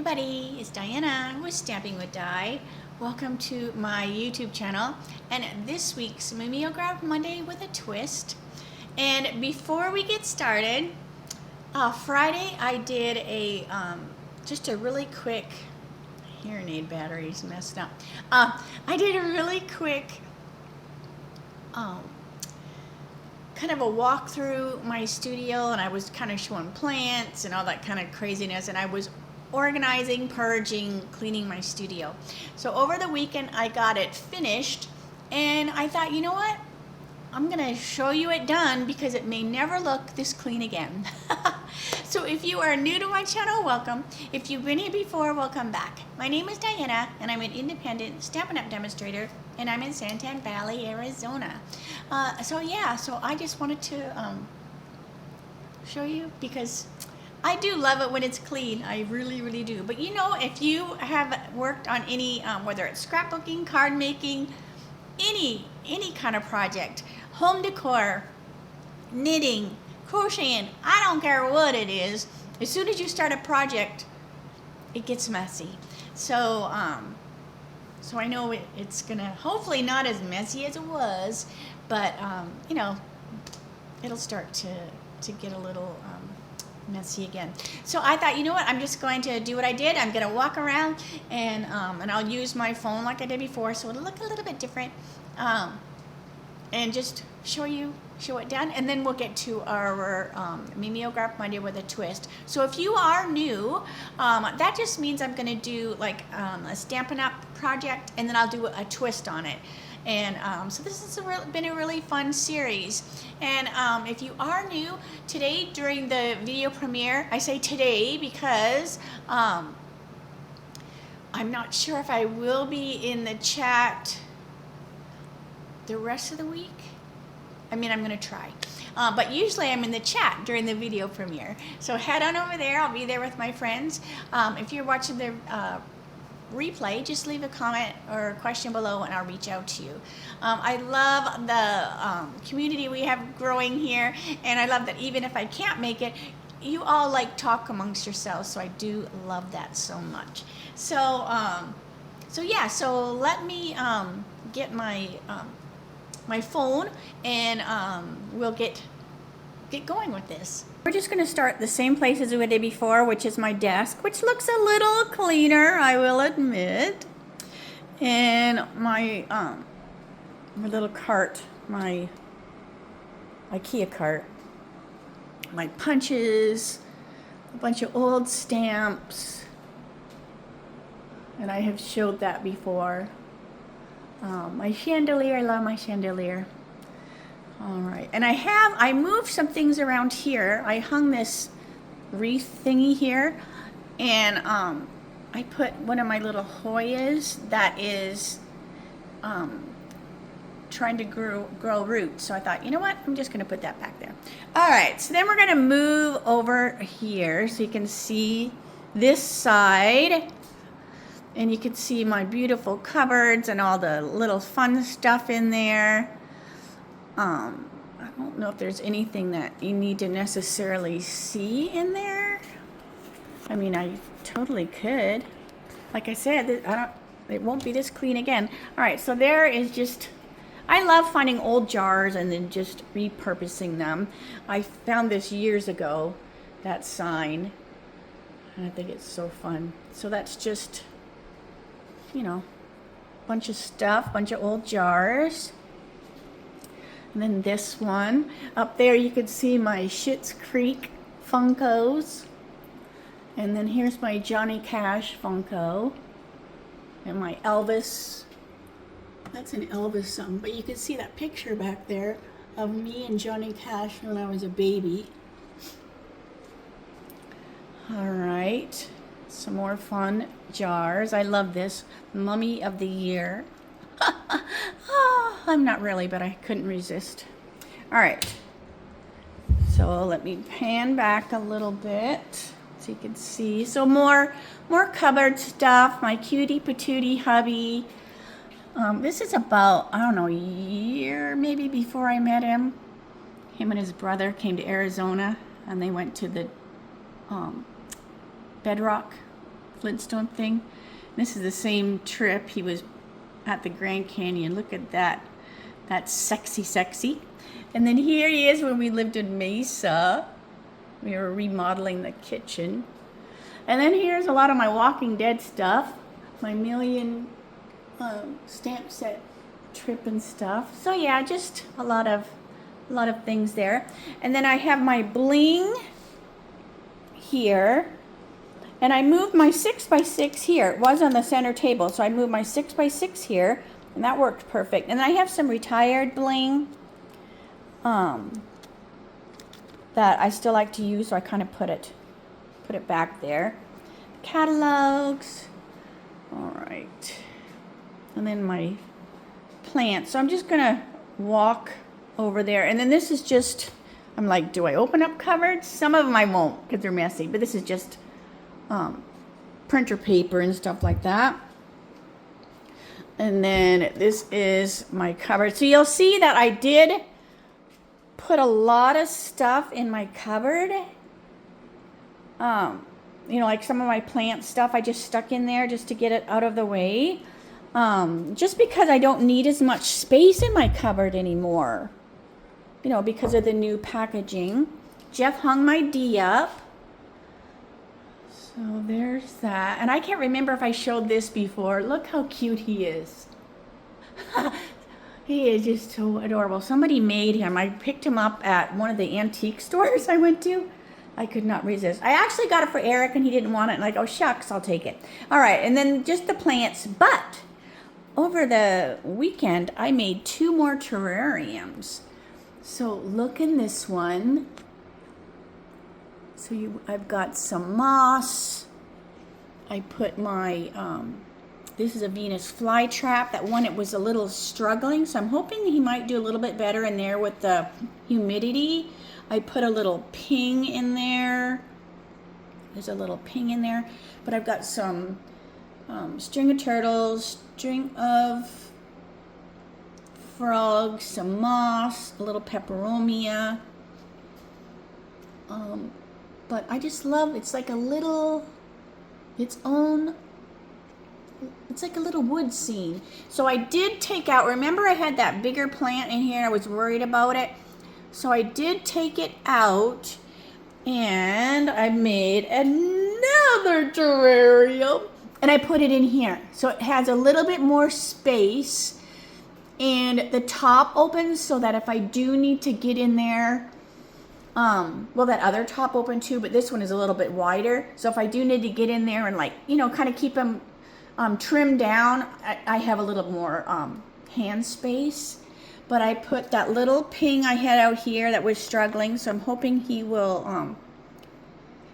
everybody, it's Diana with Stamping with Di. Welcome to my YouTube channel and this week's Mimeograph Monday with a twist. And before we get started, Friday I did a just a really quick hearing aid batteries messed up. I did a really quick kind of a walk through my studio, and I was kind of showing plants and all that kind of craziness, and I was organizing, purging, cleaning my studio. So over the weekend I got it finished, and I thought, you know what, I'm gonna show you it done because it may never look this clean again. So if you are new to my channel, welcome. If you've been here before, welcome back. My name is Diana and I'm an independent Stampin' Up! Demonstrator, and I'm in Santan Valley, Arizona. So I just wanted to show you because I do love it when it's clean. I really, really do. But you know, if you have worked on any, whether it's scrapbooking, card making, any kind of project, home decor, knitting, crocheting, I don't care what it is, as soon as you start a project, it gets messy. So I know it's gonna hopefully not as messy as it was, but you know, it'll start to get a little messy again. So I thought, you know what, I'm just going to do what I did. I'm gonna walk around and I'll use my phone like I did before, so it'll look a little bit different, and just show it done, and then we'll get to our Mimeograph Monday with a twist. So if you are new, that just means I'm gonna do like a Stampin' Up! Project, and then I'll do a twist on it. And so this has been a really fun series. And if you are new, today during the video premiere, I say today because I'm not sure if I will be in the chat the rest of the week. I mean, I'm gonna try. But usually I'm in the chat during the video premiere. So head on over there, I'll be there with my friends. If you're watching the replay, just leave a comment or a question below and I'll reach out to you. I love the community we have growing here, and I love that even if I can't make it, you all like talk amongst yourselves, so I do love that so much. So so let me get my my phone, and we'll get going with this. We're just going to start the same place as we did before, which is my desk, which looks a little cleaner, I will admit. And my little cart, my IKEA cart, my punches, a bunch of old stamps, and I have showed that before. My chandelier, I love my chandelier. All right, and I moved some things around here. I hung this wreath thingy here, and I put one of my little Hoyas that is trying to grow roots. So I thought, you know what, I'm just gonna put that back there. All right, so then we're gonna move over here so you can see this side, and you can see my beautiful cupboards and all the little fun stuff in there. I don't know if there's anything that you need to necessarily see in there. I mean, I totally could. Like I said, it won't be this clean again. All right, so there is just, I love finding old jars and then just repurposing them. I found this years ago, that sign, and I think it's so fun. So that's just, you know, a bunch of stuff, bunch of old jars. And then this one. Up there you can see my Schitt's Creek Funkos. And then here's my Johnny Cash Funko. And my Elvis. That's an Elvis something. But you can see that picture back there of me and Johnny Cash when I was a baby. Alright. Some more fun jars. I love this. Mummy of the Year. Oh, I'm not really, but I couldn't resist. All right, so let me pan back a little bit so you can see. So more cupboard stuff. My cutie patootie hubby. This is about, I don't know, a year maybe before I met him. Him and his brother came to Arizona, and they went to the Bedrock Flintstone thing. This is the same trip he was at the Grand Canyon. Look at that. That's sexy, sexy. And then here he is when we lived in Mesa. We were remodeling the kitchen. And then here's a lot of my Walking Dead stuff. My million stamp set trip and stuff. So yeah, just a lot of things there. And then I have my bling here. And I moved my 6x6 here. It was on the center table, so I moved my 6x6 here, and that worked perfect. And I have some retired bling that I still like to use, so I kind of put it back there. Catalogs. All right. And then my plants. So I'm just gonna walk over there. And then this is just, I'm like, do I open up cupboards? Some of them I won't because they're messy, but this is just printer paper and stuff like that. And then this is my cupboard. So you'll see that I did put a lot of stuff in my cupboard. You know, like some of my plant stuff I just stuck in there just to get it out of the way. Just because I don't need as much space in my cupboard anymore. You know, because of the new packaging. Jeff hung my D up. So there's that. And I can't remember if I showed this before. Look how cute he is. He is just so adorable. Somebody made him. I picked him up at one of the antique stores I went to. I could not resist. I actually got it for Eric and he didn't want it. And I go, shucks, I'll take it. All right, and then just the plants. But over the weekend, I made 2 more terrariums. So look in this one. So I've got some moss. I put my, this is a Venus flytrap. That one, it was a little struggling. So I'm hoping he might do a little bit better in there with the humidity. I put a little ping in there. There's a little ping in there. But I've got some string of turtles, string of frogs, some moss, a little peperomia. But I just love, it's like a little, it's like a little wood scene. So I did take out, remember I had that bigger plant in here and I was worried about it. So I did take it out and I made another terrarium and I put it in here. So it has a little bit more space and the top opens so that if I do need to get in there, well, that other top opened too, but this one is a little bit wider. So if I do need to get in there and like, you know, kind of keep them trimmed down, I have a little more hand space. But I put that little ping I had out here that was struggling, so I'm hoping he will,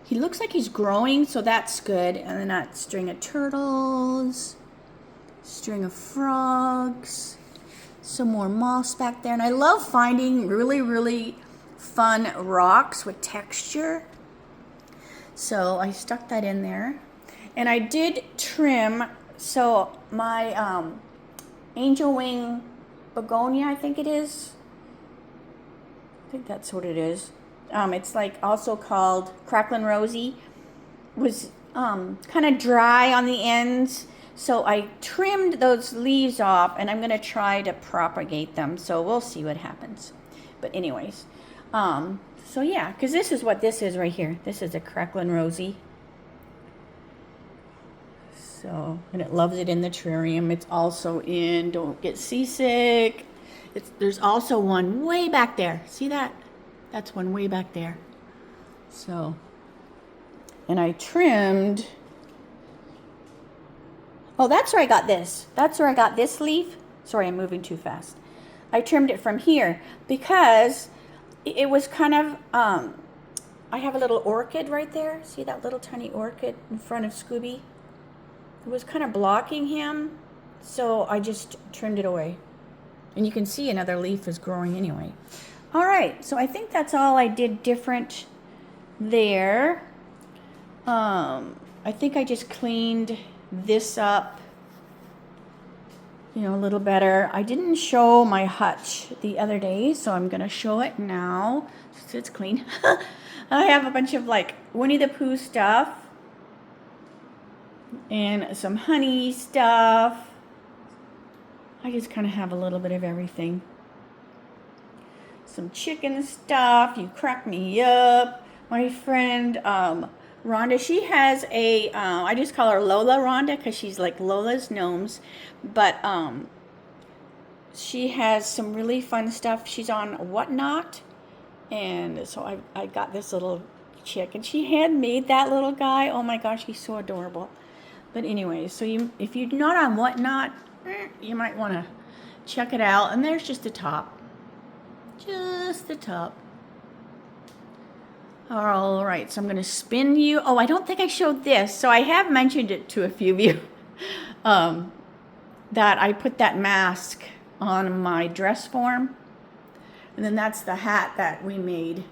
he looks like he's growing, so that's good. And then that string of turtles, string of frogs, some more moss back there. And I love finding really, really fun rocks with texture. So I stuck that in there. And I did trim, so my angel wing begonia, I think it is. I think that's what it is. It's like also called Cracklin' Rosie. Was kind of dry on the ends. So I trimmed those leaves off and I'm going to try to propagate them. So we'll see what happens. But anyways, so yeah, because this is what this is right here. This is a Cracklin' Rosie. So, and it loves it in the terrarium. It's also in Don't Get Seasick. There's also one way back there. See that? That's one way back there. So, and I trimmed. Oh, that's where I got this. That's where I got this leaf. Sorry, I'm moving too fast. I trimmed it from here because it was kind of, I have a little orchid right there. See that little tiny orchid in front of Scooby? It was kind of blocking him, so I just trimmed it away. And you can see another leaf is growing anyway. All right, so I think that's all I did different there. I think I just cleaned this up, you know, a little better. I didn't show my hutch the other day, so I'm gonna show it now since it's clean. I have a bunch of like Winnie the Pooh stuff. and some honey stuff. I just kind of have a little bit of everything. Some chicken stuff. You crack me up. My friend Rhonda, she has a, I just call her Lola Rhonda because she's like Lola's Gnomes. But she has some really fun stuff. She's on Whatnot. And so I got this little chick. And she handmade that little guy. Oh my gosh, he's so adorable. But anyway, so if you're not on Whatnot, you might want to check it out. And there's just the top. Just the top. All right, so I'm going to spin you. Oh, I don't think I showed this. So I have mentioned it to a few of you that I put that mask on my dress form. And then that's the hat that we made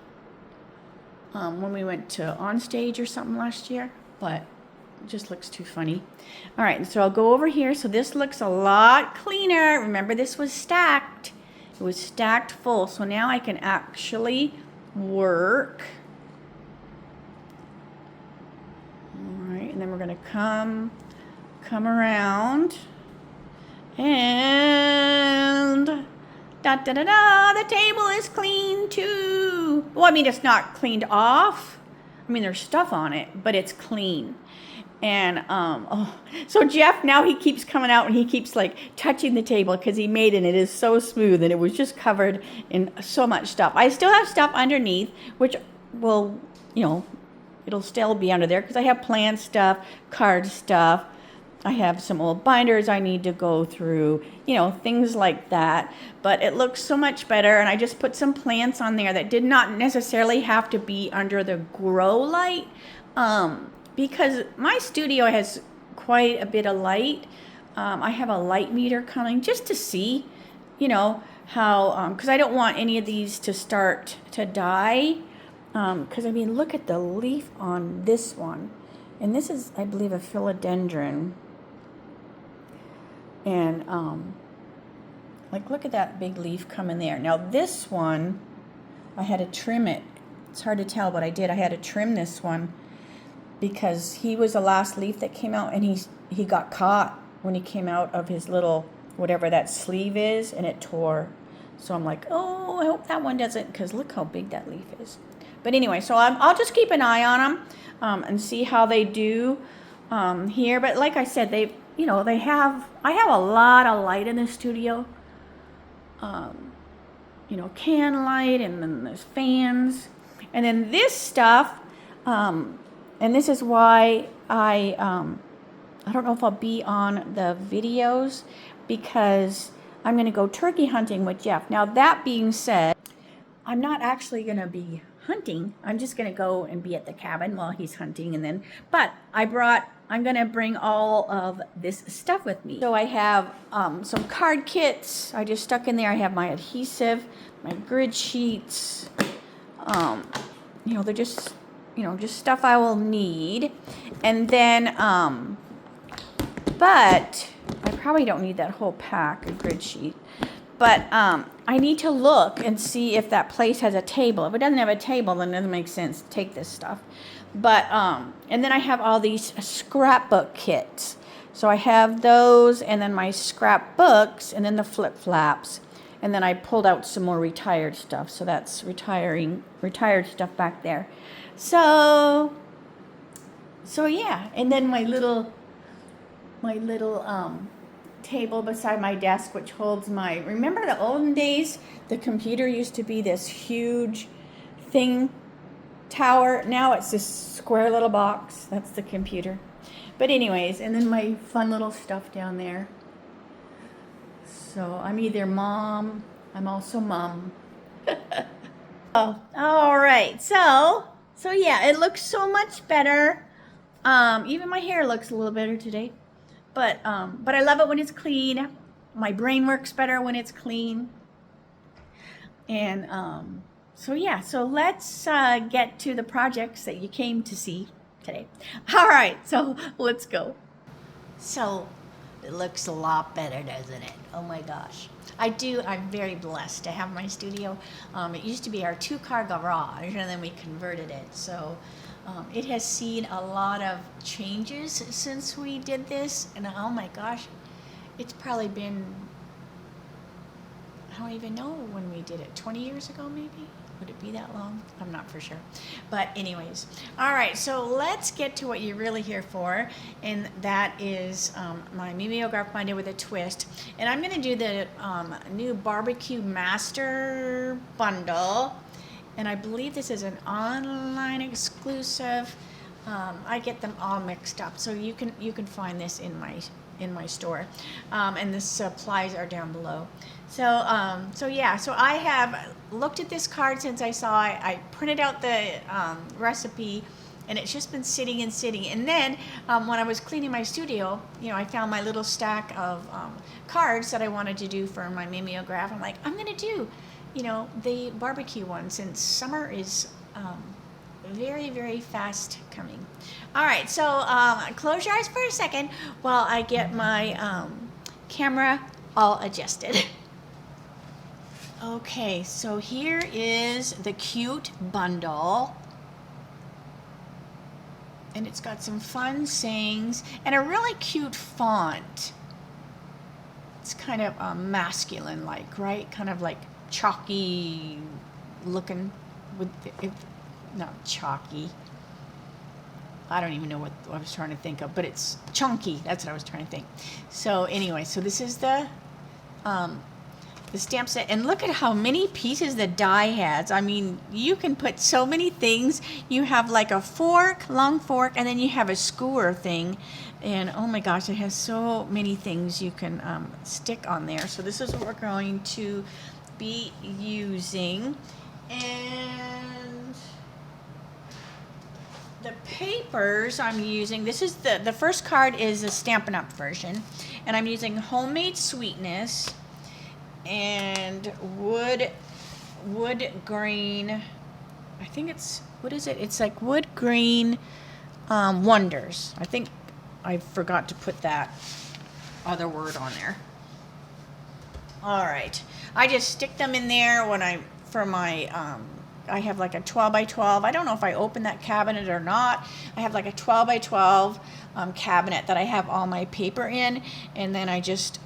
when we went to On Stage or something last year. But it just looks too funny. All right, so I'll go over here. So this looks a lot cleaner. Remember, this was stacked. It was stacked full. So now I can actually work. And then we're going to come around, and da-da-da-da, the table is clean too. Well, I mean, it's not cleaned off. I mean, there's stuff on it, but it's clean. And so Jeff, now he keeps coming out and he keeps like touching the table because he made it and it is so smooth and it was just covered in so much stuff. I still have stuff underneath, which will, it'll still be under there because I have plant stuff, card stuff. I have some old binders I need to go through, things like that. But it looks so much better. And I just put some plants on there that did not necessarily have to be under the grow light because my studio has quite a bit of light. I have a light meter coming just to see, how, because I don't want any of these to start to die. Because, I mean, look at the leaf on this one. And this is, I believe, a philodendron. And, look at that big leaf coming there. Now, this one, I had to trim it. It's hard to tell, but I did. I had to trim this one because he was the last leaf that came out. And he got caught when he came out of his little, whatever that sleeve is, and it tore. So I'm like, oh, I hope that one doesn't, because look how big that leaf is. But anyway, so I'll just keep an eye on them and see how they do here. But like I said, I have a lot of light in the studio. Can light, and then there's fans. And then this stuff, and this is why I don't know if I'll be on the videos because I'm going to go turkey hunting with Jeff. Now, that being said, I'm not actually going to be hunting. I'm just going to go and be at the cabin while he's hunting. But I'm going to bring all of this stuff with me. So I have some card kits. I just stuck in there. I have my adhesive, my grid sheets. They're just stuff I will need. And then, but I probably don't need that whole pack of grid sheet. But I need to look and see if that place has a table. If it doesn't have a table, then it doesn't make sense to take this stuff. But, and then I have all these scrapbook kits. So I have those, and then my scrapbooks, and then the flip-flaps. And then I pulled out some more retired stuff. So that's retired stuff back there. So yeah. And then my little table beside my desk, which holds remember the olden days, the computer used to be this huge tower. Now it's this square little box. That's the computer. But anyways, and then my fun little stuff down there. So I'm either mom, I'm also mom. Oh, all right. So yeah, it looks so much better. Even my hair looks a little better today. But I love it when it's clean. My brain works better when it's clean. And so let's get to the projects that you came to see today. All right, so let's go. So it looks a lot better, doesn't it? Oh my gosh. I'm very blessed to have my studio. It used to be our 2-car garage, and then we converted it. So It has seen a lot of changes since we did this, and oh my gosh, it's probably been, I don't even know when we did it, 20 years ago maybe? Would it be that long? I'm not for sure. But anyways, all right, so let's get to what you're really here for, and that is my Mimeograph Monday with a Twist. And I'm gonna do the new BBQ Master Bundle, and I believe this is an online exclusive. I get them all mixed up, so you can find this in my store, and the supplies are down below. So yeah, so I have looked at this card since I saw it. I printed out the recipe, and it's just been sitting and sitting. And then when I was cleaning my studio, I found my little stack of cards that I wanted to do for my mimeograph. I'm like, I'm gonna do, the barbecue one, since summer is very, very fast coming. All right, so close your eyes for a second while I get my camera all adjusted. Okay, so here is the cute bundle. And it's got some fun sayings and a really cute font. It's kind of masculine-like, right? Kind of like chalky looking with not chalky. I don't even know what I was trying to think of, but it's chunky. That's what I was trying to think. So anyway, so this is the stamp set, and look at how many pieces the die has. I mean, you can put so many things. You have like a fork, long fork, and then you have a skewer thing, and oh my gosh, it has so many things you can stick on there. So this is what we're going to be using, and the papers I'm using, this is the first card is a Stampin' Up version, and I'm using Homemade Sweetness and wood grain, I think it's, what is it? It's like wood grain wonders. I think I forgot to put that other word on there. All right, I just stick them in there when for my I have like a 12 by 12. I don't know if I opened that cabinet or not. I have like a 12 by 12 cabinet that I have all my paper in, and then I just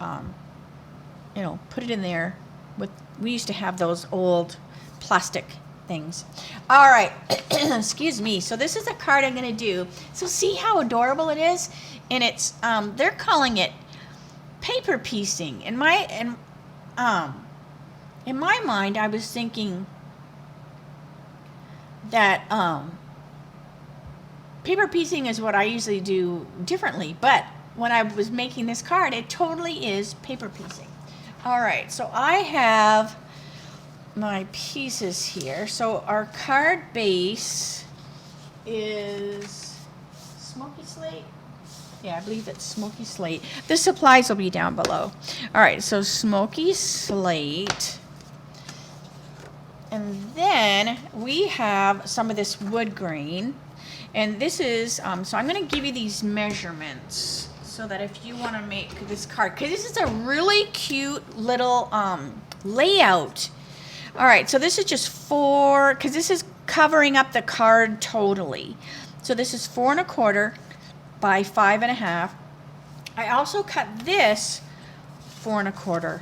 put it in there with, we used to have those old plastic things. All right, excuse me. So this is a card I'm gonna do. So see how adorable it is? And it's, they're calling it paper piecing. In my mind, I was thinking that paper piecing is what I usually do differently, but when I was making this card, it totally is paper piecing. All right, so I have my pieces here. So our card base is Smoky Slate. Yeah, I believe it's Smoky Slate. The supplies will be down below. All right, so Smoky Slate. And then we have some of this wood grain. And this is, so I'm going to give you these measurements so that if you want to make this card, because this is a really cute little layout. All right, so this is just because this is covering up the card totally. So this is 4 1/4 by 5 1/2. I also cut this 4 1/4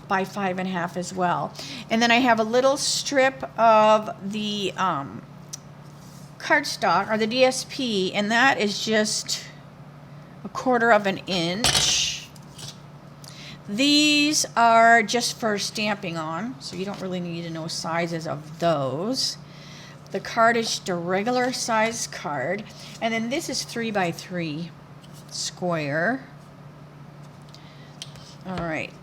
by 5 1/2 as well. And then I have a little strip of the cardstock, or the DSP, and that is just 1/4 of an inch. These are just for stamping on, so you don't really need to know sizes of those. The card is just a regular size card. And then this is 3 by 3 square. All right.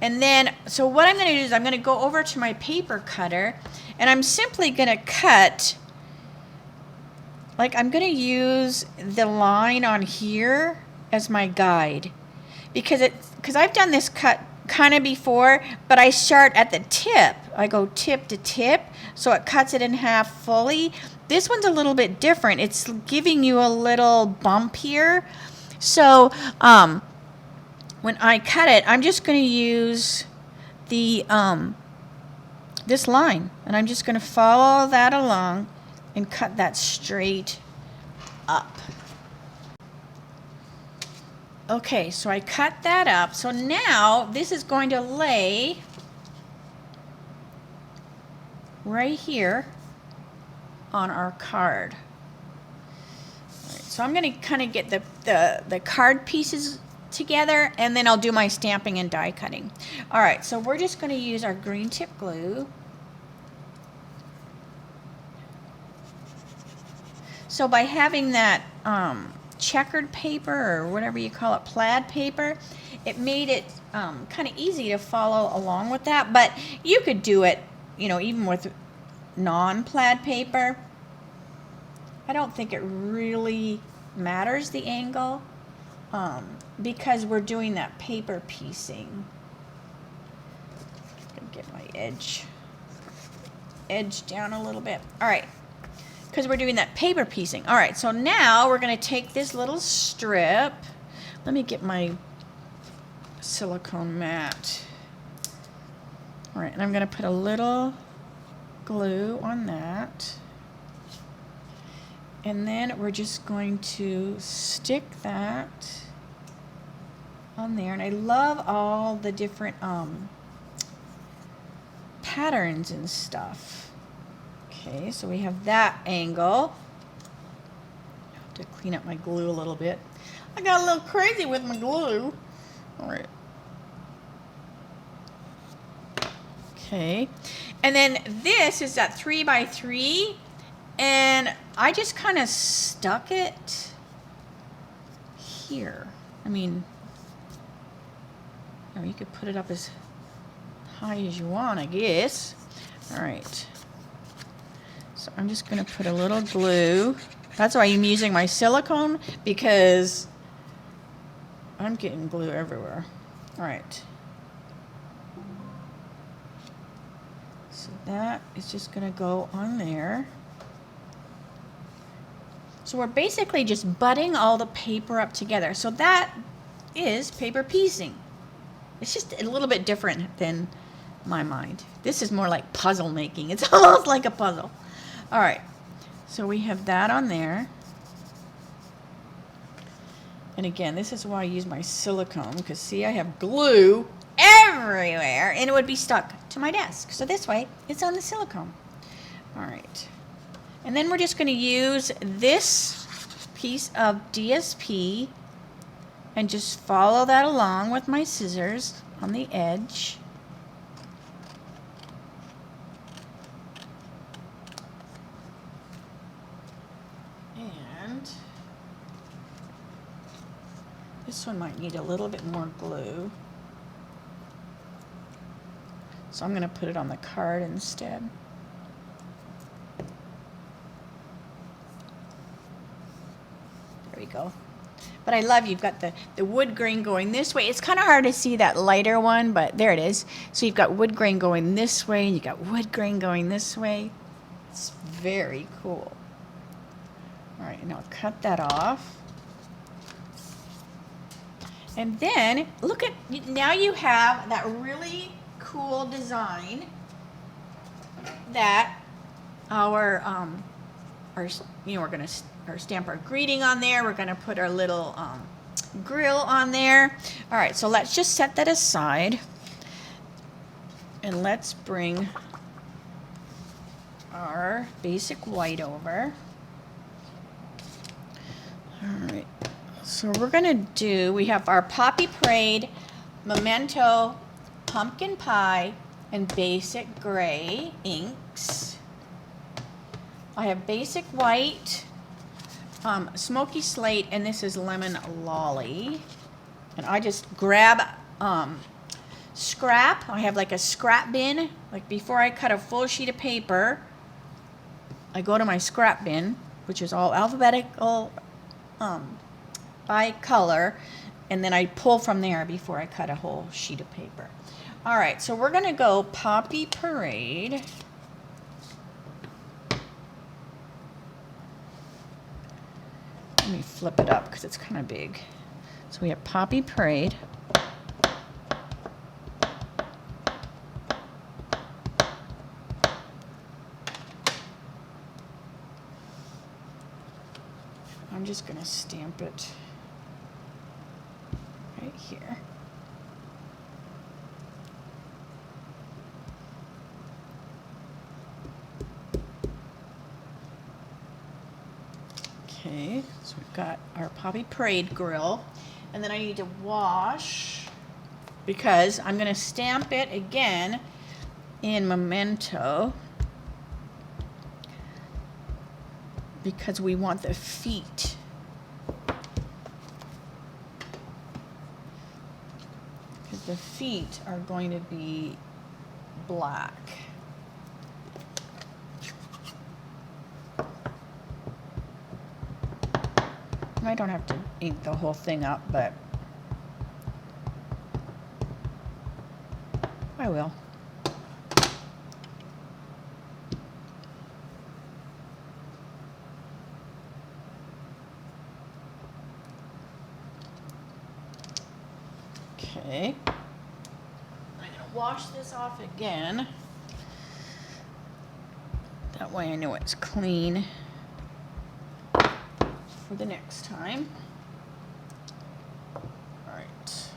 And then, so what I'm going to do is I'm going to go over to my paper cutter, and I'm simply going to cut, like I'm going to use the line on here as my guide, because I've done this cut kind of before, but I start at the tip. I go tip to tip, so it cuts it in half fully. This one's a little bit different. It's giving you a little bump here. So when I cut it, I'm just going to use the this line, and I'm just going to follow that along and cut that straight up. Okay, so I cut that up. So now this is going to lay right here on our card. All right, so I'm going to kind of get the card pieces together, and then I'll do my stamping and die cutting. All right, so we're just going to use our green tip glue. So by having that checkered paper, or whatever you call it, plaid paper, it made it kind of easy to follow along with that. But you could do it, you know, even with non-plaid paper. I don't think it really matters the angle because we're doing that paper piecing. I'm gonna get my edge down a little bit. All right, because we're doing that paper piecing. All right, so now we're gonna take this little strip. Let me get my silicone mat. All right, and I'm gonna put a little glue on that, and then we're just going to stick that on there. And I love all the different patterns and stuff. Okay, so we have that angle. I have to clean up my glue a little bit. I got a little crazy with my glue. All right. Okay, and then this is that 3x3, and I just kind of stuck it here. I mean, you know, you could put it up as high as you want, I guess. All right, so I'm just going to put a little glue. That's why I'm using my silicone, because I'm getting glue everywhere. All right. So that is just going to go on there. So we're basically just butting all the paper up together. So that is paper piecing. It's just a little bit different than my mind. This is more like puzzle making. It's almost like a puzzle. All right, so we have that on there. And again, this is why I use my silicone, because see, I have glue everywhere and it would be stuck to my desk. So this way it's on the silicone. All right, and then we're just going to use this piece of DSP and just follow that along with my scissors on the edge. And this one might need a little bit more glue. So I'm going to put it on the card instead. There we go. But I love you've got the wood grain going this way. It's kind of hard to see that lighter one, but there it is. So you've got wood grain going this way, and you've got wood grain going this way. It's very cool. All right, now cut that off. And then look at, now you have that really cool design that our you know, we're going to stamp our greeting on there. We're going to put our little grill on there. All right, so let's just set that aside, and let's bring our basic white over. All right, so we're going to do, we have our Poppy Parade, Memento, Pumpkin Pie, and Basic Gray inks. I have Basic White, Smoky Slate, and this is Lemon Lolly. And I just grab scrap. I have like a scrap bin. Like before I cut a full sheet of paper, I go to my scrap bin, which is all alphabetical by color, and then I pull from there before I cut a whole sheet of paper. All right, so we're gonna go Poppy Parade. Let me flip it up because it's kind of big. So we have Poppy Parade. I'm just going to stamp it right here. Okay, so we've got our Poppy Parade grill, and then I need to wash because I'm going to stamp it again in Memento because we want the feet. Because the feet are going to be black. I don't have to ink the whole thing up, but I will. Okay. I'm going to wash this off again. That way I know it's clean for the next time. All right.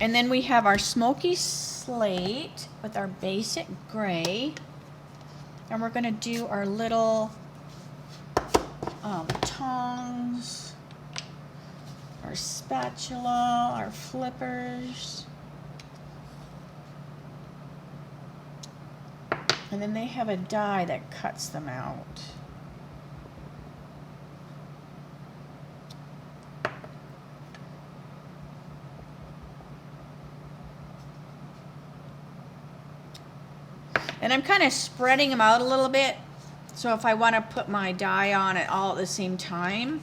And then we have our smoky slate with our basic gray. And we're going to do our little tongs, our spatula, our flippers. And then they have a die that cuts them out. And I'm kind of spreading them out a little bit. So if I want to put my die on it all at the same time,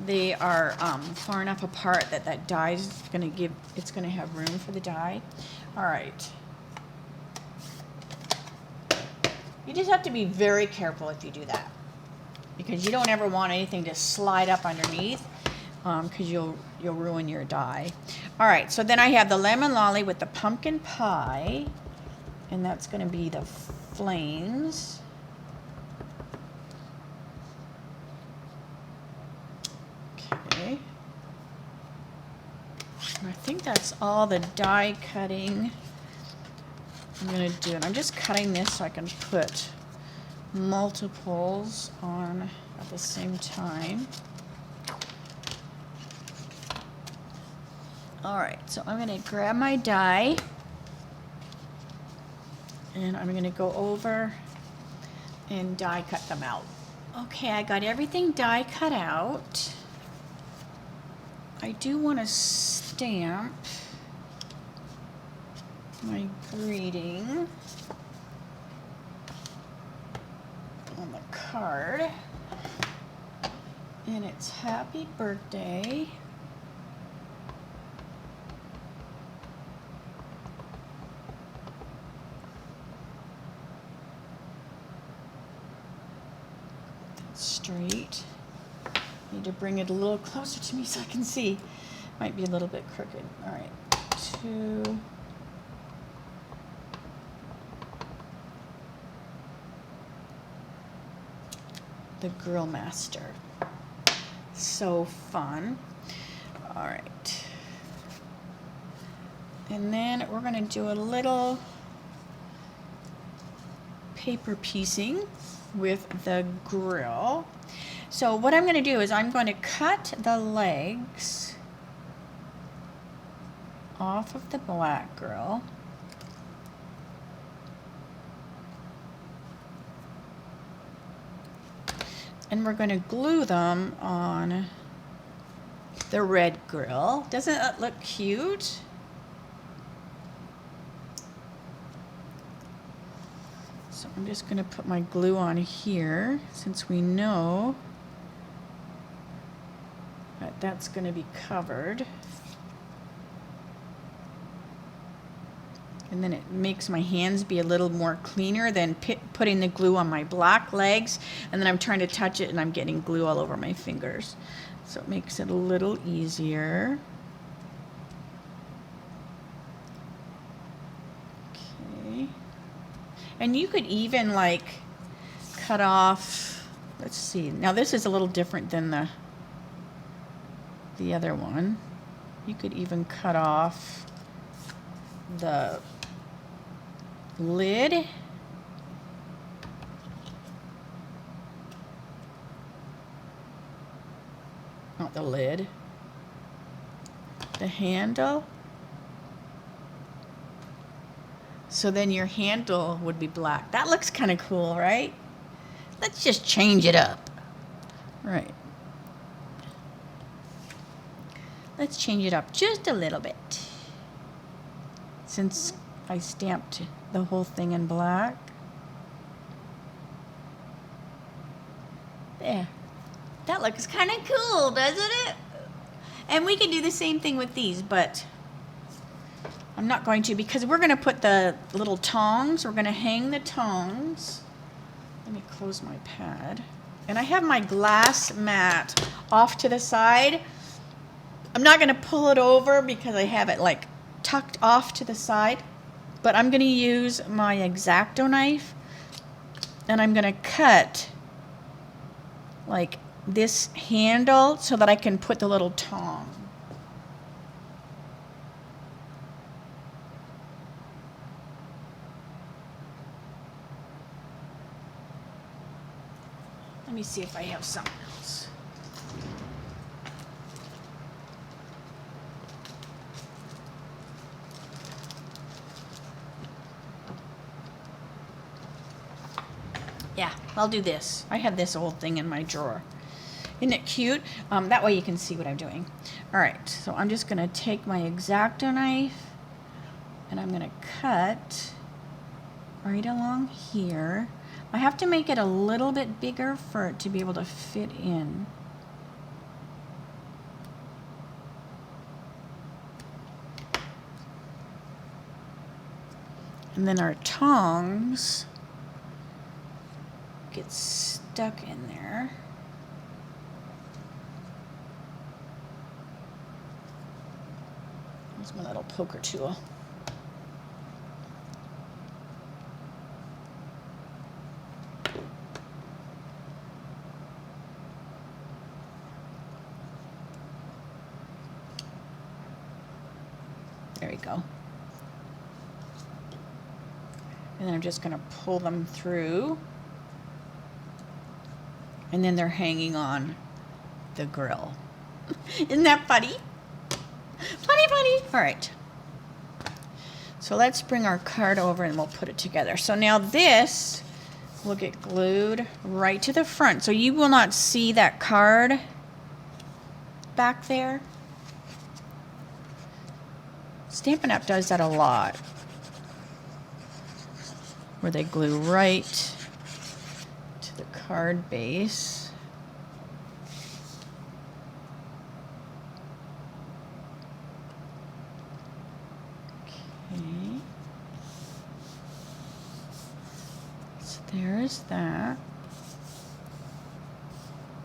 they are far enough apart that that die is going to give, it's going to have room for the die. All right. You just have to be very careful if you do that, because you don't ever want anything to slide up underneath, because you'll ruin your die. All right, so then I have the lemon lolly with the pumpkin pie, and that's going to be the flames. Okay. And I think that's all the die cutting I'm going to do. And I'm just cutting this so I can put multiples on at the same time. All right, so I'm going to grab my die and I'm going to go over and die cut them out. Okay, I got everything die cut out. I do want to stamp my greeting on the card, and it's happy birthday. That's straight. Need to bring it a little closer to me so I can see. Might be a little bit crooked. All right, 2. The Grill Master. So fun. All right. And then we're going to do a little paper piecing with the grill. So what I'm going to do is I'm going to cut the legs off of the black grill. And we're going to glue them on the red grill. Doesn't that look cute? So I'm just going to put my glue on here, since we know that that's going to be covered. And then it makes my hands be a little more cleaner than putting the glue on my black legs, and then I'm trying to touch it and I'm getting glue all over my fingers. So it makes it a little easier. Okay. And you could even like cut off let's see. Now this is a little different than the other one. You could even cut off the lid. Not the lid. The handle. So then your handle would be black. That looks kind of cool, right? Let's just change it up. Right. Let's change it up just a little bit. Since I stamped the whole thing in black. There. That looks kind of cool, doesn't it? And we can do the same thing with these, but I'm not going to because we're going to put the little tongs. We're going to hang the tongs. Let me close my pad. And I have my glass mat off to the side. I'm not going to pull it over because I have it like tucked off to the side. But I'm going to use my X-Acto knife. And I'm going to cut like this handle so that I can put the little tong. Let me see if I have something else. Yeah, I'll do this. I have this old thing in my drawer. Isn't it cute? That way you can see what I'm doing. All right, so I'm just going to take my X-Acto knife and I'm going to cut right along here. I have to make it a little bit bigger for it to be able to fit in. And then our tongs get stuck in there. Here's my little poker tool. There we go. And then I'm just going to pull them through. And then they're hanging on the grill. Isn't that funny? Funny, funny. All right. So let's bring our card over and we'll put it together. So now this will get glued right to the front. So you will not see that card back there. Stampin' Up! Does that a lot, where they glue right to the card base. Okay. So there's that.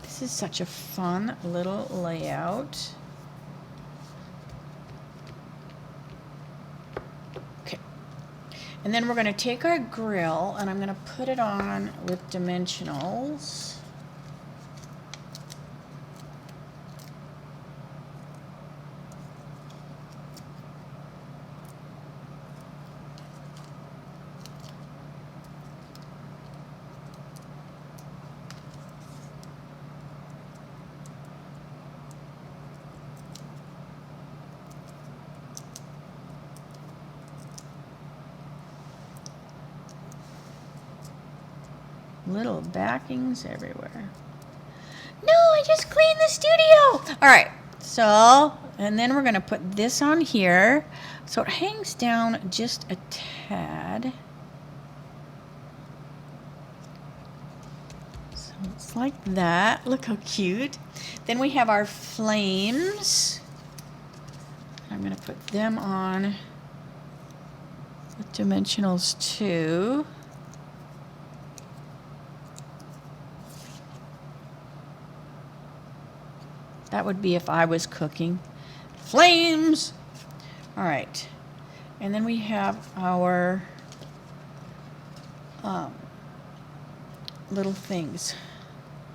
This is such a fun little layout. And then we're going to take our grill and I'm going to put it on with dimensionals. Little backings everywhere. No, I just cleaned the studio. All right, so, and then we're going to put this on here. So it hangs down just a tad. So it's like that. Look how cute. Then we have our flames. I'm going to put them on with dimensionals too. That would be if I was cooking. Flames! All right. And then we have our little things.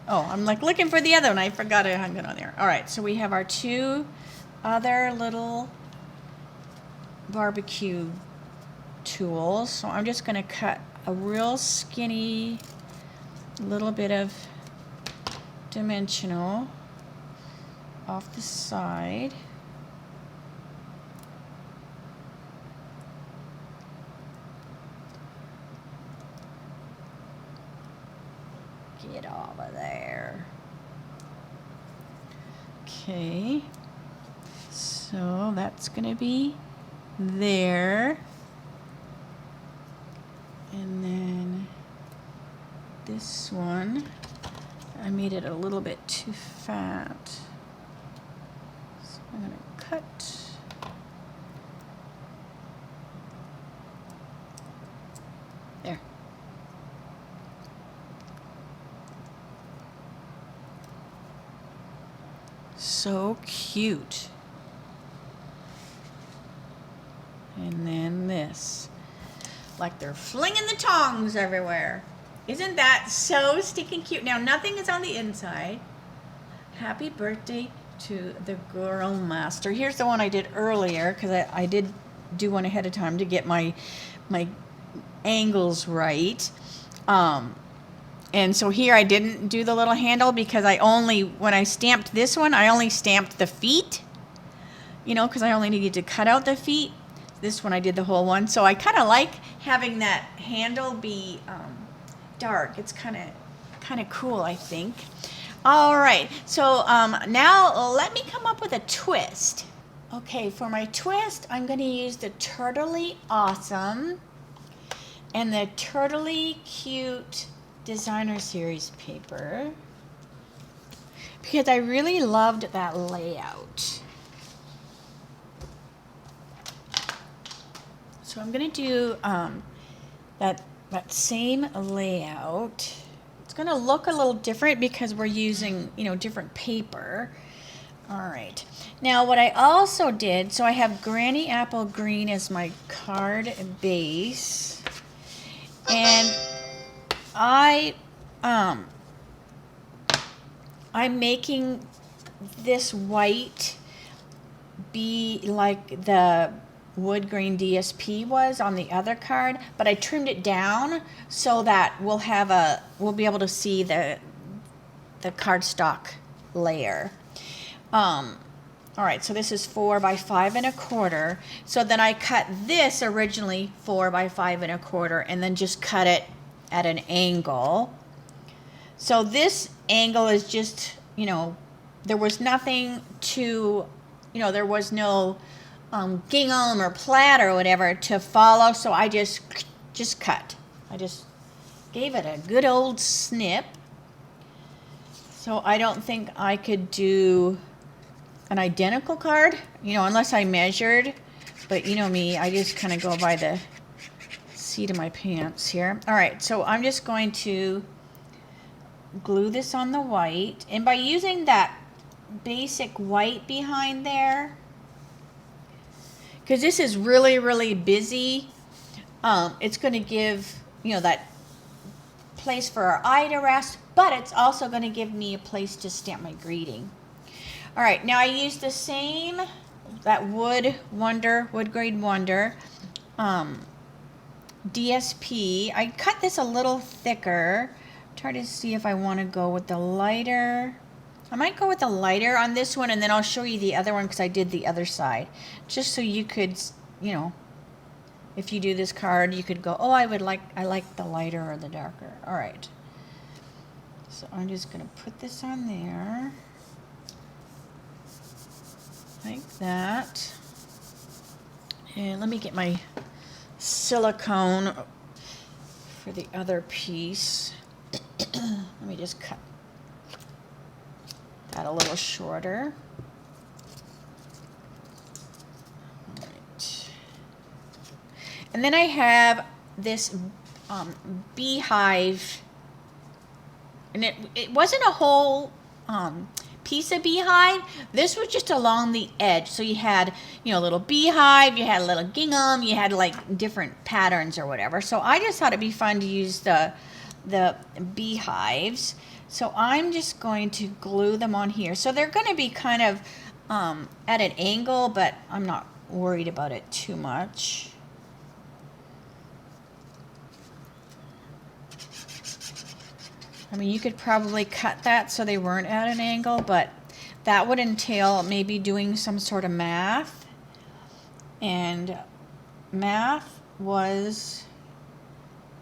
Oh, I'm like looking for the other one. I forgot I hung it on there. All right, so we have our two other little barbecue tools. So I'm just going to cut a real skinny little bit of dimensional off the side. Get over there. Okay, so that's gonna be there, and then this one, I made it a little bit too fat, so I'm gonna cut. There. So cute. And then this, like they're flinging the tongs everywhere. Isn't that so stinking cute? Now nothing is on the inside. Happy birthday to the Girl Master. Here's the one I did earlier, because I did do one ahead of time to get my angles right. And so here I didn't do the little handle because when I stamped this one, I only stamped the feet, you know, because I only needed to cut out the feet. This one I did the whole one. So I kind of like having that handle be dark. It's kind of cool, I think. All right, so now let me come up with a twist. Okay, for my twist, I'm going to use the Turtley Awesome and the Turtley Cute Designer Series paper, because I really loved that layout. So I'm going to do that same layout. It's going to look a little different because we're using, you know, different paper. All right. Now what I also did, so I have Granny Apple Green as my card base, and I'm making this white be like the wood grain DSP was on the other card, but I trimmed it down so that we'll be able to see the cardstock layer. All right, so this is 4 by 5 1/4. So then I cut this originally 4 by 5 1/4, and then just cut it at an angle. So this angle is just, you know, there was nothing to, you know, there was no gingham or plaid or whatever to follow, so I just cut. I just gave it a good old snip. So I don't think I could do an identical card, you know, unless I measured, but you know me, I just kind of go by the seat of my pants here. All right, so I'm just going to glue this on the white, and by using that basic white behind there, because this is really, really busy, it's going to give, you know, that place for our eye to rest, but it's also going to give me a place to stamp my greeting. All right, now I used the same, that Wood Grade Wonder DSP. I cut this a little thicker. Try to see if I want to go with the lighter. I might go with the lighter on this one, and then I'll show you the other one because I did the other side. Just so you could, you know, if you do this card, you could go, oh, I like the lighter or the darker. All right. So I'm just going to put this on there. Like that. And let me get my silicone for the other piece. Let me just cut that a little shorter. All right. And then I have this beehive, and it wasn't a whole piece of beehive. This was just along the edge. So you had, you know, a little beehive, you had a little gingham, you had like different patterns or whatever. So I just thought it'd be fun to use the the beehives. So I'm just going to glue them on here. So they're going to be kind of at an angle, but I'm not worried about it too much. I mean, you could probably cut that so they weren't at an angle, but that would entail maybe doing some sort of math. And math was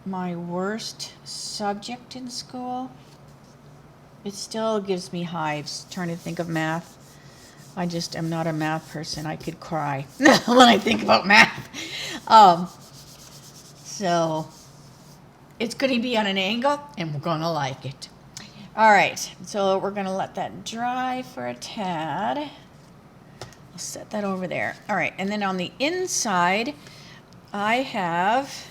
my worst subject in school. It still gives me hives trying to think of math. I just am not a math person. I could cry when I think about math. So it's going to be on an angle, and we're going to like it. All right, so we're going to let that dry for a tad. I'll set that over there. All right, and then on the inside, I have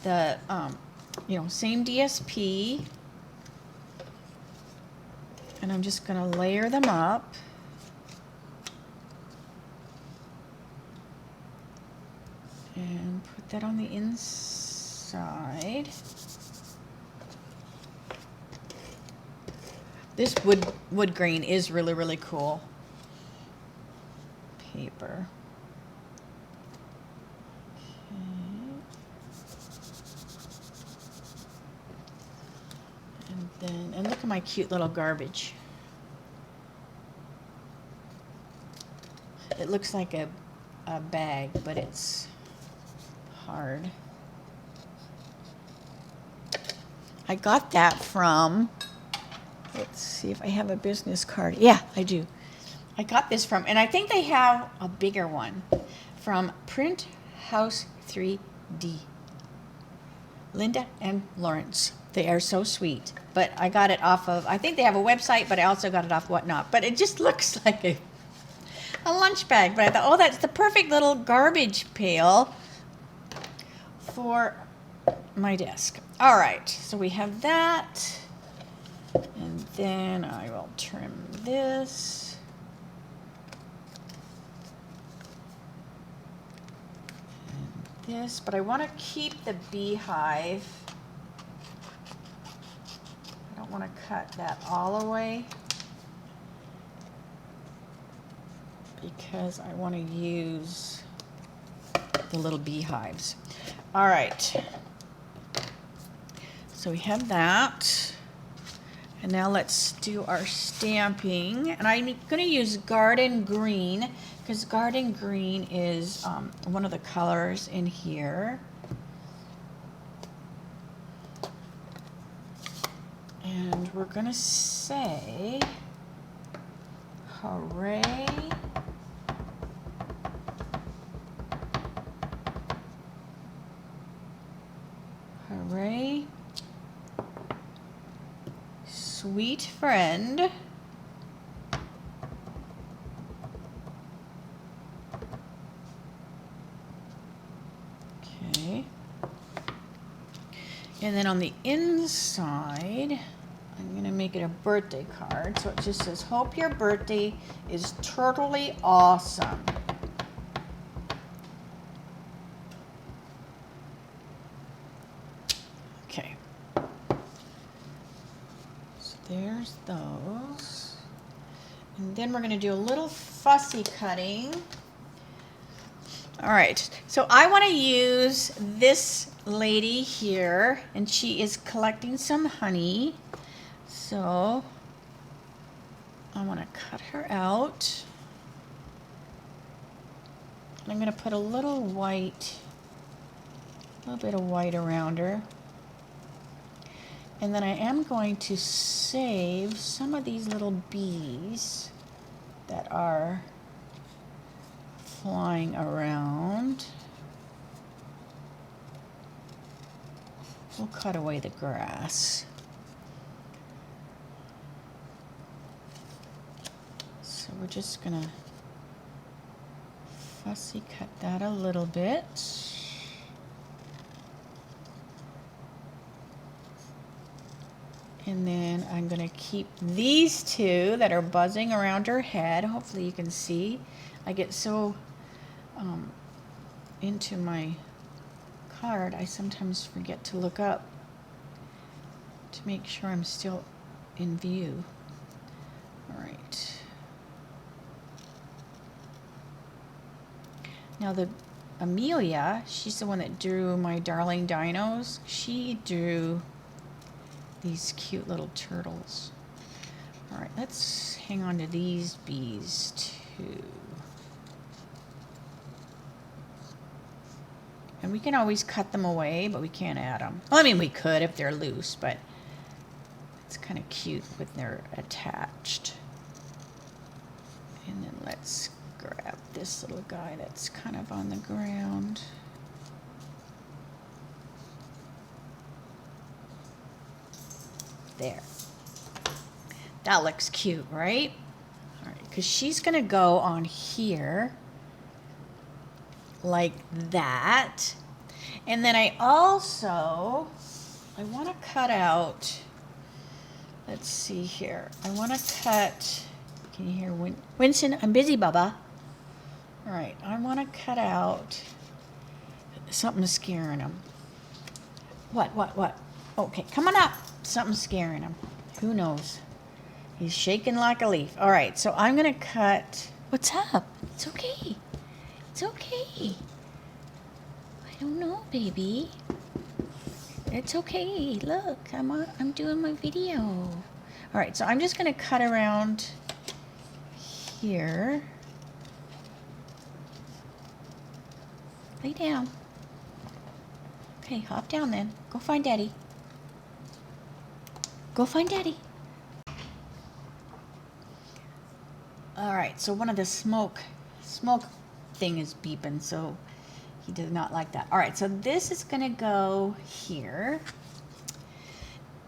the, same DSP. And I'm just going to layer them up. And put that on the inside. This wood grain is really, really cool. Paper. Okay. And look at my cute little garbage. It looks like a bag, but it's hard. I got that from, let's see if I have a business card. Yeah, I do. I got this from, and I think they have a bigger one, from Print House 3D. Linda and Lawrence. They are so sweet. But I got it off of, I think they have a website, but I also got it off Whatnot. But it just looks like a lunch bag. But I thought, oh, that's the perfect little garbage pail for my desk. All right, so we have that. And then I will trim this. And this, but I want to keep the beehive. I don't want to cut that all the way because I want to use the little beehives. All right. So we have that. And now let's do our stamping. And I'm going to use Garden Green because Garden Green is one of the colors in here. And we're going to say, hooray. Hooray. Sweet friend. Okay. And then on the inside, I'm going to make it a birthday card. So it just says, hope your birthday is totally awesome. Okay. So there's those. And then we're going to do a little fussy cutting. All right. So I want to use this lady here, and she is collecting some honey. So I want to cut her out. I'm going to put a little bit of white around her. And then I am going to save some of these little bees that are flying around. We'll cut away the grass. So we're just gonna fussy cut that a little bit. And then I'm gonna keep these two that are buzzing around her head. Hopefully you can see. I get so into my card, I sometimes forget to look up. to make sure I'm still in view. All right. Now the Amelia, she's the one that drew my darling dinos. She drew these cute little turtles. All right, let's hang on to these bees too. And we can always cut them away, but we can't add them. Well, I mean, we could if they're loose, but it's kind of cute when they're attached. And then let's grab this little guy that's kind of on the ground. There. That looks cute, right? All right, because she's going to go on here like that. And then I want to cut out, let's see here. I want to cut, can you hear Winston? I'm busy, Bubba. All right, I want to cut out something scaring him. What? Okay, come on up. Something's scaring him. Who knows? He's shaking like a leaf. All right, so I'm going to cut. What's up? It's okay. It's okay. I don't know, baby. It's okay. Look, I'm doing my video. All right, so I'm just going to cut around here. Lay down. Okay, hop down then. Go find Daddy. Go find Daddy. All right, so one of the smoke thing is beeping, so he does not like that. All right, so this is gonna go here.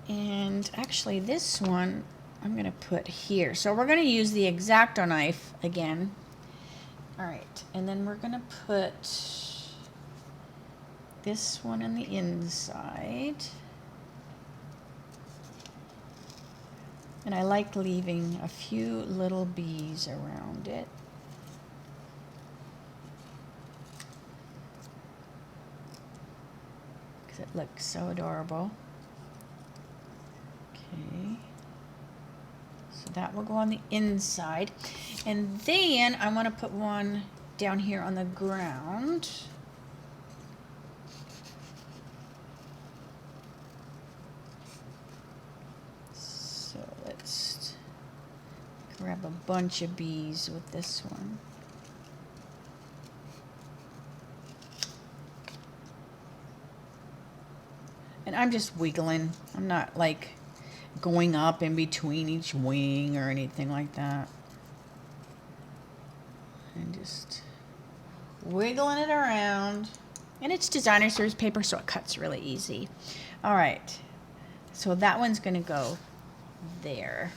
And actually this one I'm gonna put here. So we're gonna use the X-Acto knife again. All right, and then we're gonna put this one on the inside. And I like leaving a few little bees around it. Because it looks so adorable. Okay. So that will go on the inside. And then I want to put one down here on the ground. Let's grab a bunch of bees with this one. And I'm just wiggling. I'm not like going up in between each wing or anything like that. I'm just wiggling it around. And it's designer series paper, so it cuts really easy. All right, so that one's gonna go there.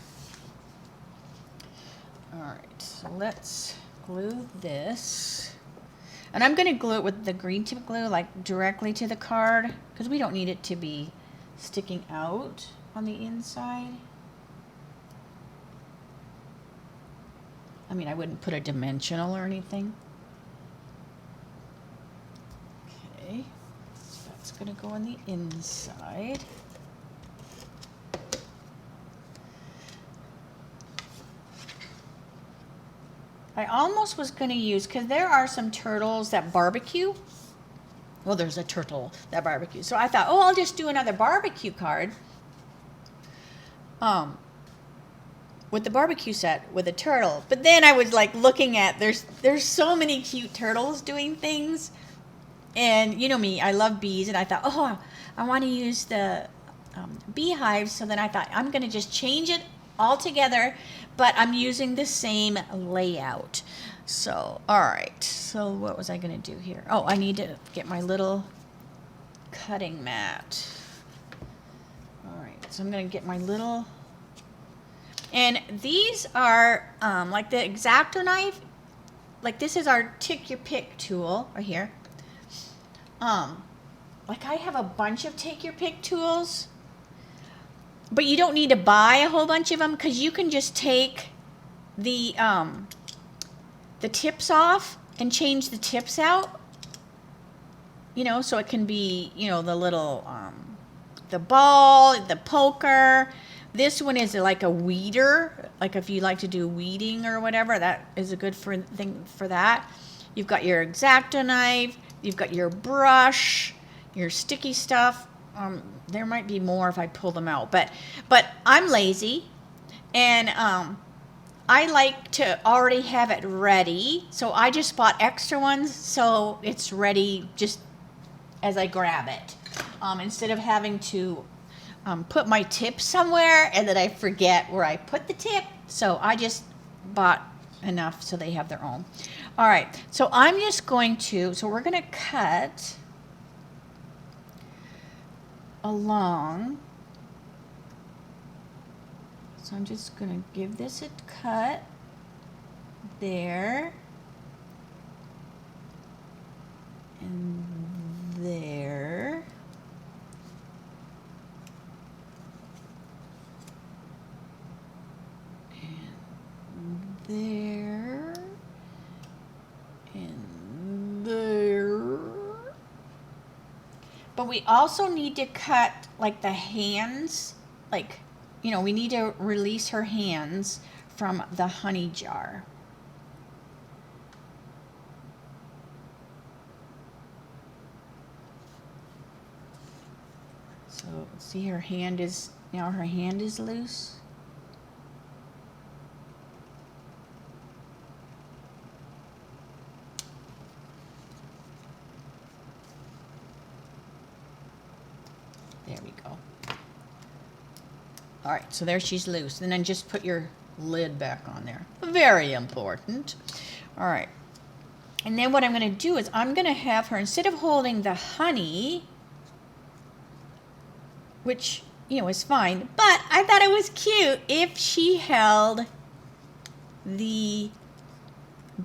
All right, so let's glue this. And I'm going to glue it with the green tip glue, like directly to the card, because we don't need it to be sticking out on the inside. I mean, I wouldn't put a dimensional or anything. Okay, so that's going to go on the inside. I almost was going to use, because there are some turtles that barbecue. Well, there's a turtle that barbecue. So I thought, oh, I'll just do another barbecue card. With the barbecue set with a turtle. But then I was like looking at, there's so many cute turtles doing things. And you know me, I love bees. And I thought, oh, I want to use the beehives. So then I thought, I'm going to just change it all together, but I'm using the same layout. So, all right. So what was I going to do here? Oh, I need to get my little cutting mat. All right. So I'm going to get my little, and these are like the X-Acto knife. Like this is our Take Your Pick tool right here. Like I have a bunch of Take Your Pick tools. But you don't need to buy a whole bunch of them, because you can just take the tips off and change the tips out. You know, so it can be, you know, the the ball, the poker. This one is like a weeder, like if you like to do weeding or whatever, that is a good thing for that. You've got your X-Acto knife, you've got your brush, your sticky stuff. There might be more if I pull them out, but I'm lazy, and I like to already have it ready, so I just bought extra ones so it's ready just as I grab it, instead of having to put my tip somewhere and then I forget where I put the tip. So I just bought enough so they have their own. All right, so I'm just going to, so we're going to cut along. So I'm just going to give this a cut there and there. And there. And there. But we also need to cut like the hands, like, you know, we need to release her hands from the honey jar. So see, her hand is, now her hand is loose. There we go. All right, so there she's loose. And then just put your lid back on there. Very important. All right. And then what I'm going to do is I'm going to have her, instead of holding the honey, which, you know, is fine, but I thought it was cute if she held the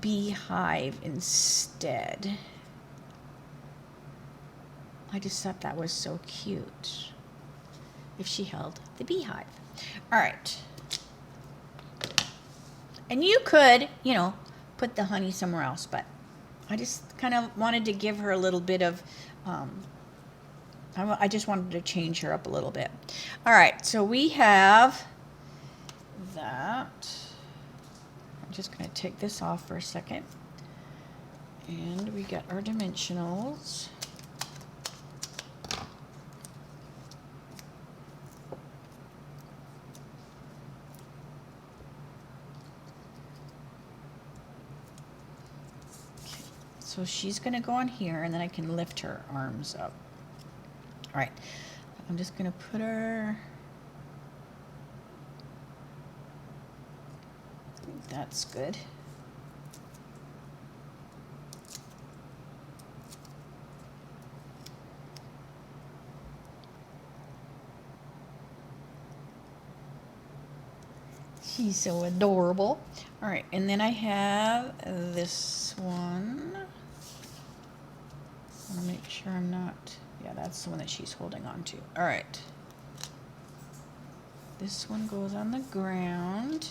beehive instead. I just thought that was so cute if she held the beehive. All right. And you could, you know, put the honey somewhere else, but I just kind of wanted to give her a little bit of, I just wanted to change her up a little bit. All right, so we have that. I'm just going to take this off for a second. And we got our dimensionals. So she's going to go on here, and then I can lift her arms up. All right, I'm just going to put her, that's good. She's so adorable. All right, and then I have this one. I want to make sure I'm not, yeah, that's the one that she's holding on to. All right. This one goes on the ground.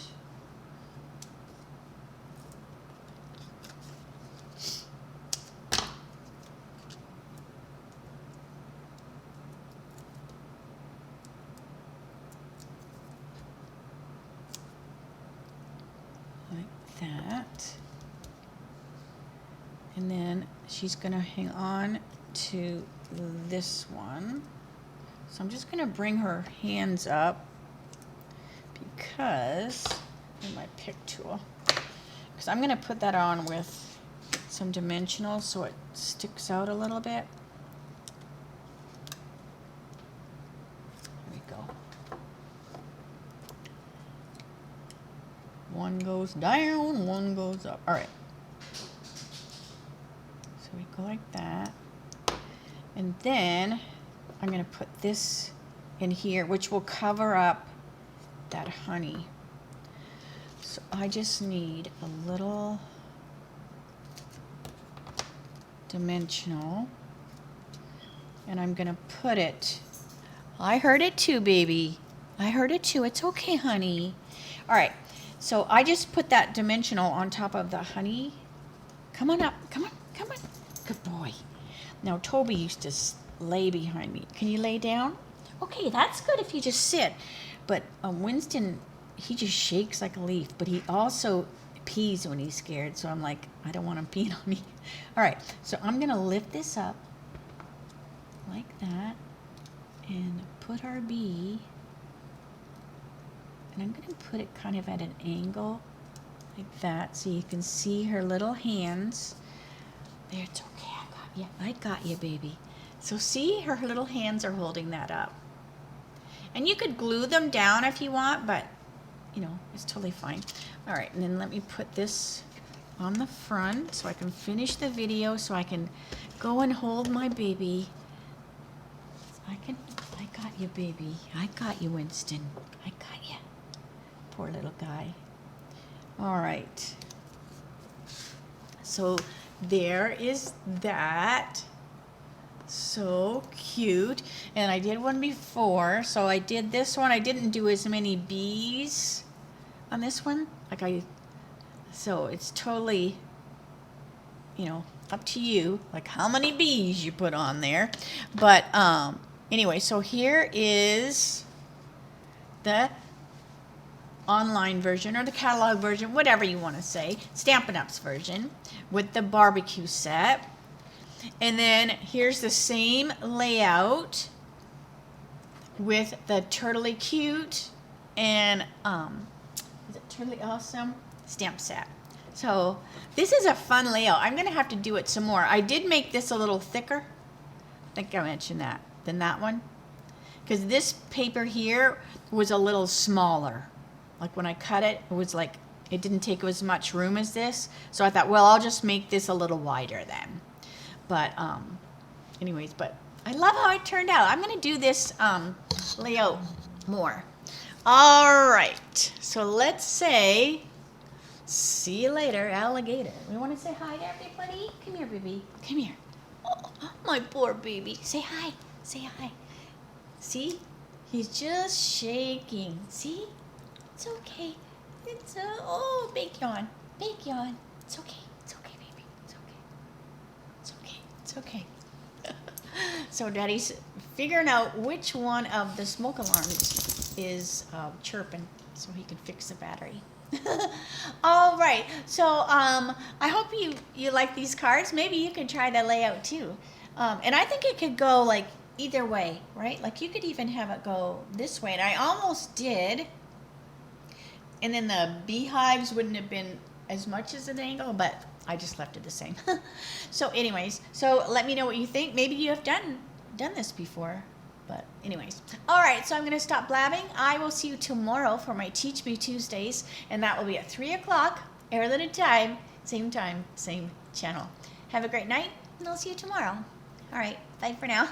Like that. And then she's going to hang on to this one. So I'm just going to bring her hands up because, in my pick tool, because I'm going to put that on with some dimensionals so it sticks out a little bit. There we go. One goes down, one goes up. All right. So we go like that. And then I'm going to put this in here, which will cover up that honey. So I just need a little dimensional. And I'm going to put it, I heard it too, baby. I heard it too. It's okay, honey. All right. So I just put that dimensional on top of the honey. Come on up. Come on. Come on. Good boy. Now, Toby used to lay behind me. Can you lay down? Okay, that's good if you just sit. But Winston, he just shakes like a leaf, but he also pees when he's scared. So I'm like, I don't want him peeing on me. All right, so I'm going to lift this up like that and put our bee. And I'm going to put it kind of at an angle like that so you can see her little hands. There, it's okay. I got you. I got you, baby. So see, her little hands are holding that up. And you could glue them down if you want, but, you know, it's totally fine. All right, and then let me put this on the front so I can finish the video, so I can go and hold my baby. I got you, baby. I got you, Winston. I got you. Poor little guy. All right. So there is that. So cute. And I did one before, so I did this one. I didn't do as many bees on this one. So it's totally, you know, up to you, like how many bees you put on there. But anyway, so here is the online version or the catalog version, whatever you want to say, Stampin' Up's version with the barbecue set. And then here's the same layout with the Turtly Cute and is it Turtly Awesome stamp set. So this is a fun layout. I'm gonna have to do it some more. I did make this a little thicker. I think I mentioned that than that one, because this paper here was a little smaller. Like when I cut it, it was like it didn't take as much room as this. So I thought, well, I'll just make this a little wider then. But anyways, but I love how it turned out. I'm gonna do this layout more. All right, so let's say, see you later, alligator. We wanna say hi to everybody? Come here, baby, come here. Oh, my poor baby, say hi, say hi. See, he's just shaking, see? It's okay, it's oh, big yawn, it's okay, baby, it's okay. It's okay. So Daddy's figuring out which one of the smoke alarms is chirping so he can fix the battery. All right. So I hope you like these cards. Maybe you can try the layout too. And I think it could go like either way, right? Like you could even have it go this way. And I almost did. And then the beehives wouldn't have been as much as an angle, but I just left it the same. So anyways, so let me know what you think. Maybe you have done this before, but anyways. All right, so I'm gonna stop blabbing. I will see you tomorrow for my Teach Me Tuesdays, and that will be at 3 o'clock, Airlimited time, same channel. Have a great night, and I'll see you tomorrow. All right, bye for now.